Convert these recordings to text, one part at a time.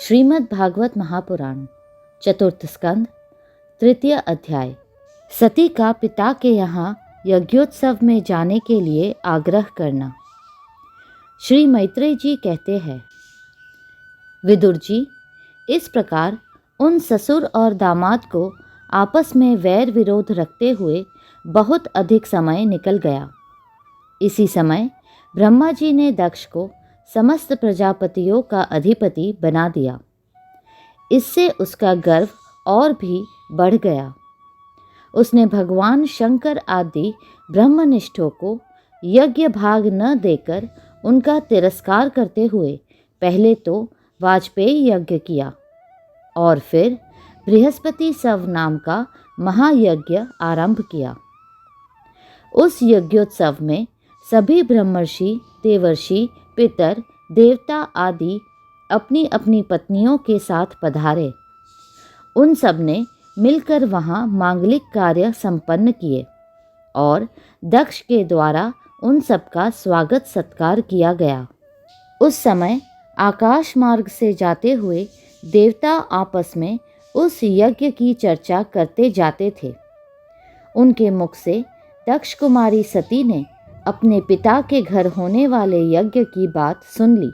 श्रीमद् भागवत महापुराण चतुर्थ स्कंद तृतीय अध्याय। सती का पिता के यहाँ यज्ञोत्सव में जाने के लिए आग्रह करना। श्री मैत्रेय जी कहते हैं, विदुर जी, इस प्रकार उन ससुर और दामाद को आपस में वैर विरोध रखते हुए बहुत अधिक समय निकल गया। इसी समय ब्रह्मा जी ने दक्ष को समस्त प्रजापतियों का अधिपति बना दिया। इससे उसका गर्व और भी बढ़ गया। उसने भगवान शंकर आदि ब्रह्मनिष्ठों को यज्ञ भाग न देकर उनका तिरस्कार करते हुए पहले तो वाजपेयी यज्ञ किया और फिर बृहस्पति सव नाम का महायज्ञ आरंभ किया। उस यज्ञोत्सव में सभी ब्रह्मर्षि, देवर्षि, पितर, देवता आदि अपनी अपनी पत्नियों के साथ पधारे। उन सब ने मिलकर वहाँ मांगलिक कार्य संपन्न किए और दक्ष के द्वारा उन सब का स्वागत सत्कार किया गया। उस समय आकाश मार्ग से जाते हुए देवता आपस में उस यज्ञ की चर्चा करते जाते थे। उनके मुख से दक्ष कुमारी सती ने अपने पिता के घर होने वाले यज्ञ की बात सुन ली।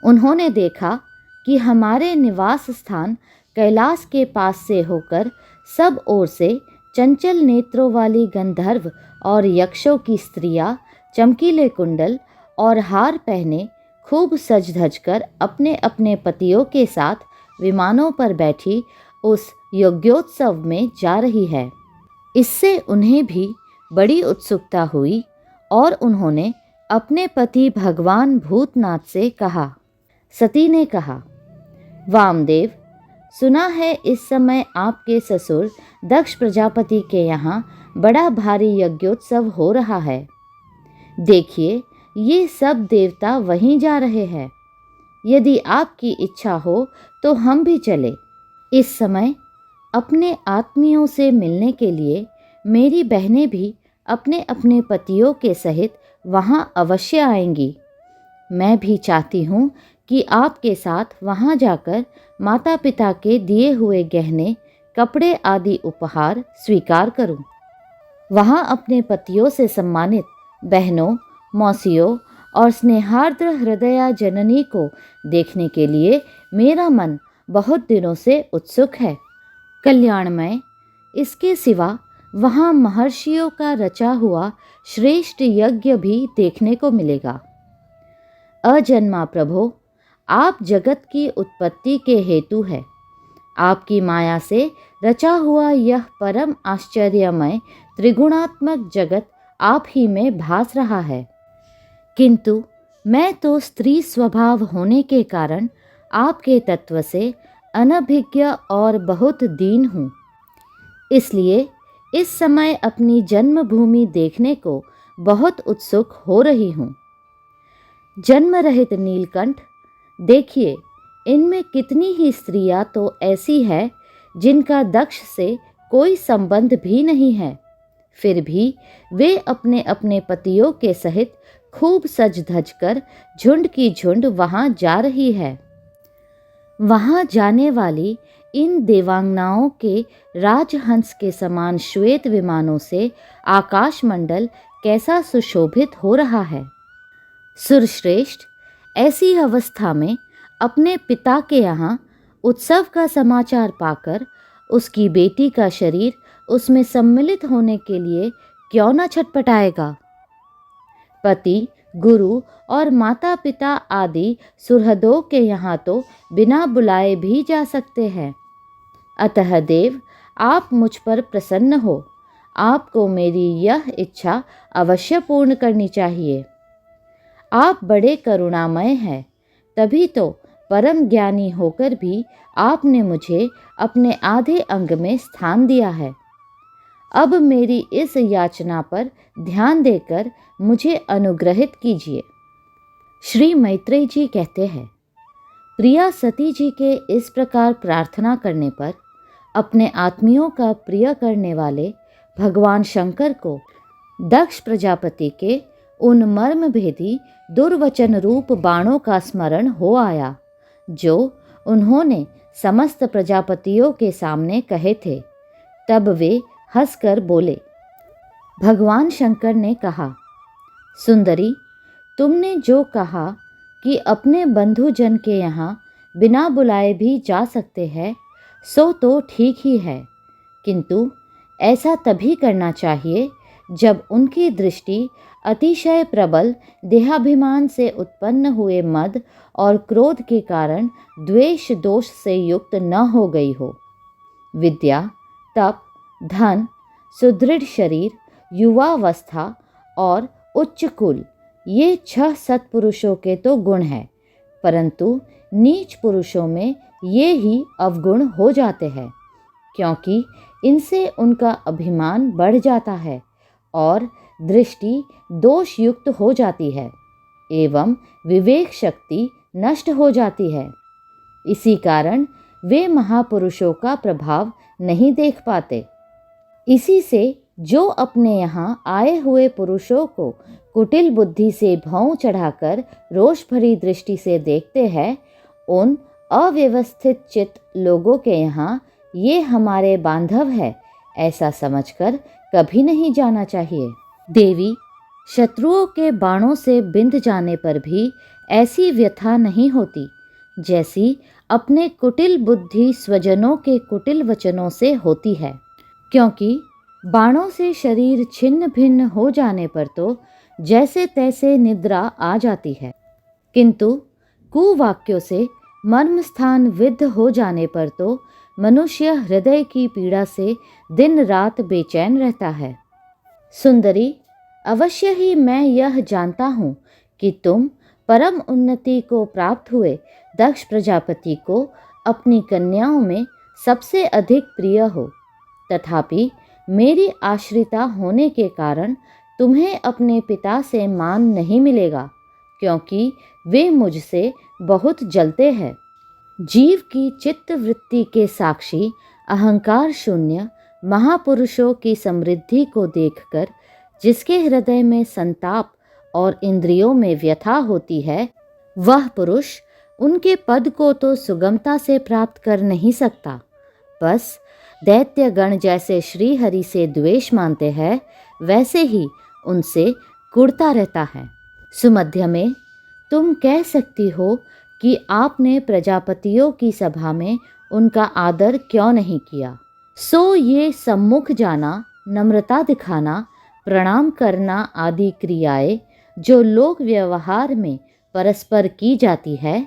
उन्होंने देखा कि हमारे निवास स्थान कैलाश के पास से होकर सब ओर से चंचल नेत्रों वाली गंधर्व और यक्षों की स्त्रियां चमकीले कुंडल और हार पहने खूब सज धज कर अपने अपने पतियों के साथ विमानों पर बैठी उस यज्ञोत्सव में जा रही है। इससे उन्हें भी बड़ी उत्सुकता हुई और उन्होंने अपने पति भगवान भूतनाथ से कहा। सती ने कहा, वामदेव, सुना है इस समय आपके ससुर दक्ष प्रजापति के यहाँ बड़ा भारी यज्ञोत्सव हो रहा है। देखिए, ये सब देवता वहीं जा रहे हैं। यदि आपकी इच्छा हो तो हम भी चले। इस समय अपने आत्मियों से मिलने के लिए मेरी बहनें भी अपने अपने पतियों के सहित वहाँ अवश्य आएंगी। मैं भी चाहती हूँ कि आपके साथ वहाँ जाकर माता पिता के दिए हुए गहने, कपड़े आदि उपहार स्वीकार करूँ। वहाँ अपने पतियों से सम्मानित बहनों, मौसियों और स्नेहार्द्र हृदया जननी को देखने के लिए मेरा मन बहुत दिनों से उत्सुक है। कल्याणमय, इसके सिवा वहाँ महर्षियों का रचा हुआ श्रेष्ठ यज्ञ भी देखने को मिलेगा। अजन्मा प्रभो, आप जगत की उत्पत्ति के हेतु है। आपकी माया से रचा हुआ यह परम आश्चर्यमय त्रिगुणात्मक जगत आप ही में भास रहा है। किंतु मैं तो स्त्री स्वभाव होने के कारण आपके तत्व से अनभिज्ञ और बहुत दीन हूँ। इसलिए इस समय अपनी जन्मभूमि देखने को बहुत उत्सुक हो रही हूँ। जन्म रहित नीलकंठ, देखिए, इनमें कितनी ही स्त्रियां तो ऐसी है जिनका दक्ष से कोई संबंध भी नहीं है, फिर भी वे अपने अपने पतियों के सहित खूब सज धज कर झुंड की झुंड वहाँ जा रही है। वहाँ जाने वाली इन देवांगनाओं के राजहंस के समान श्वेत विमानों से आकाशमंडल कैसा सुशोभित हो रहा है। सुरश्रेष्ठ, ऐसी अवस्था में अपने पिता के यहाँ उत्सव का समाचार पाकर उसकी बेटी का शरीर उसमें सम्मिलित होने के लिए क्यों न छटपटाएगा। पति, गुरु और माता पिता आदि सुहृदों के यहाँ तो बिना बुलाए भी जा सकते हैं। अतः देव, आप मुझ पर प्रसन्न हो। आपको मेरी यह इच्छा अवश्य पूर्ण करनी चाहिए। आप बड़े करुणामय हैं, तभी तो परम ज्ञानी होकर भी आपने मुझे अपने आधे अंग में स्थान दिया है। अब मेरी इस याचना पर ध्यान देकर मुझे अनुग्रहित कीजिए। श्री मैत्रेय जी कहते हैं, प्रिया सती जी के इस प्रकार प्रार्थना करने पर अपने आत्मियों का प्रिय करने वाले भगवान शंकर को दक्ष प्रजापति के उन मर्म भेदी दुर्वचन रूप बाणों का स्मरण हो आया जो उन्होंने समस्त प्रजापतियों के सामने कहे थे। तब वे हंसकर बोले। भगवान शंकर ने कहा, सुंदरी, तुमने जो कहा कि अपने बंधुजन के यहाँ बिना बुलाए भी जा सकते हैं, सो तो ठीक ही है, किंतु ऐसा तभी करना चाहिए जब उनकी दृष्टि अतिशय प्रबल देहाभिमान से उत्पन्न हुए मद और क्रोध के कारण द्वेष दोष से युक्त न हो गई हो। विद्या, तप, धन, सुदृढ़ शरीर, युवावस्था और उच्च कुल, ये 6 सत्पुरुषों के तो गुण हैं, परंतु नीच पुरुषों में ये ही अवगुण हो जाते हैं, क्योंकि इनसे उनका अभिमान बढ़ जाता है और दृष्टि दोष युक्त हो जाती है एवं विवेक शक्ति नष्ट हो जाती है। इसी कारण वे महापुरुषों का प्रभाव नहीं देख पाते। इसी से जो अपने यहाँ आए हुए पुरुषों को कुटिल बुद्धि से भौं चढ़ाकर रोष भरी दृष्टि से देखते हैं, उन अव्यवस्थित चित्त लोगों के यहाँ ये हमारे बांधव है ऐसा समझकर कभी नहीं जाना चाहिए। देवी, शत्रुओं के बाणों से बिंध जाने पर भी ऐसी व्यथा नहीं होती जैसी अपने कुटिल बुद्धि स्वजनों के कुटिल वचनों से होती है, क्योंकि बाणों से शरीर छिन्न भिन्न हो जाने पर तो जैसे तैसे निद्रा आ जाती है, किंतु कुवाक्यों से मर्म स्थान विद्ध हो जाने पर तो मनुष्य हृदय की पीड़ा से दिन रात बेचैन रहता है। सुंदरी, अवश्य ही मैं यह जानता हूँ कि तुम परम उन्नति को प्राप्त हुए दक्ष प्रजापति को अपनी कन्याओं में सबसे अधिक प्रिय हो, तथापि मेरी आश्रिता होने के कारण तुम्हें अपने पिता से मान नहीं मिलेगा, क्योंकि वे मुझसे बहुत जलते हैं। जीव की चित्त वृत्ति के साक्षी अहंकार शून्य महापुरुषों की समृद्धि को देखकर जिसके हृदय में संताप और इंद्रियों में व्यथा होती है, वह पुरुष उनके पद को तो सुगमता से प्राप्त कर नहीं सकता, बस दैत्य गण जैसे श्री हरि से द्वेष मानते हैं वैसे ही उनसे कुढ़ता रहता है। सुमध्य में तुम कह सकती हो कि आपने प्रजापतियों की सभा में उनका आदर क्यों नहीं किया। सो ये सम्मुख जाना, नम्रता दिखाना, प्रणाम करना आदि क्रियाएं जो लोक व्यवहार में परस्पर की जाती है,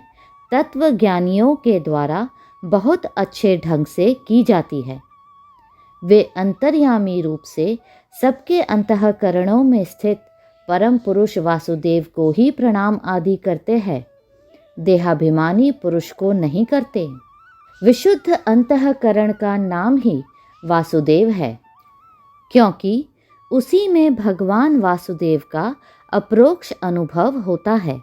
तत्वज्ञानियों के द्वारा बहुत अच्छे ढंग से की जाती है। वे अंतर्यामी रूप से सबके अंतःकरणों में स्थित परम पुरुष वासुदेव को ही प्रणाम आदि करते हैं, देहाभिमानी पुरुष को नहीं करते। विशुद्ध अंतःकरण का नाम ही वासुदेव है, क्योंकि उसी में भगवान वासुदेव का अप्रोक्ष अनुभव होता है।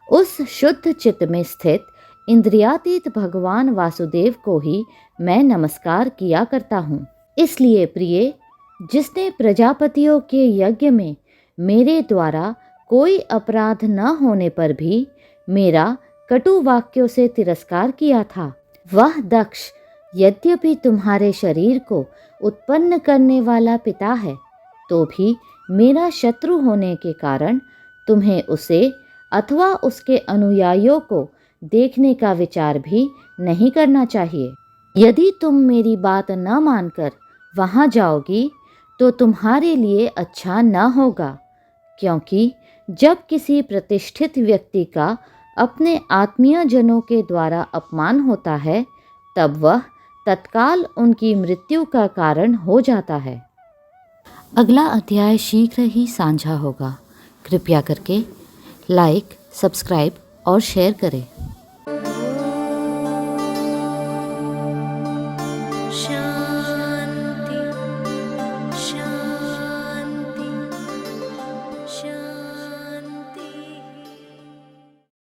उस शुद्ध चित्त में स्थित इंद्रियातीत भगवान वासुदेव को ही मैं नमस्कार किया करता हूँ। इसलिए प्रिय, जिसने प्रजापतियों के यज्ञ में मेरे द्वारा कोई अपराध न होने पर भी मेरा कटु वाक्यों से तिरस्कार किया था, वह दक्ष यद्यपि तुम्हारे शरीर को उत्पन्न करने वाला पिता है, तो भी मेरा शत्रु होने के कारण तुम्हें उसे अथवा उसके अनुयायियों को देखने का विचार भी नहीं करना चाहिए। यदि तुम मेरी बात न मानकर वहाँ जाओगी तो तुम्हारे लिए अच्छा न होगा, क्योंकि जब किसी प्रतिष्ठित व्यक्ति का अपने आत्मीय जनों के द्वारा अपमान होता है, तब वह तत्काल उनकी मृत्यु का कारण हो जाता है। अगला अध्याय शीघ्र ही साझा होगा। कृपया करके लाइक, सब्सक्राइब और शेयर करें।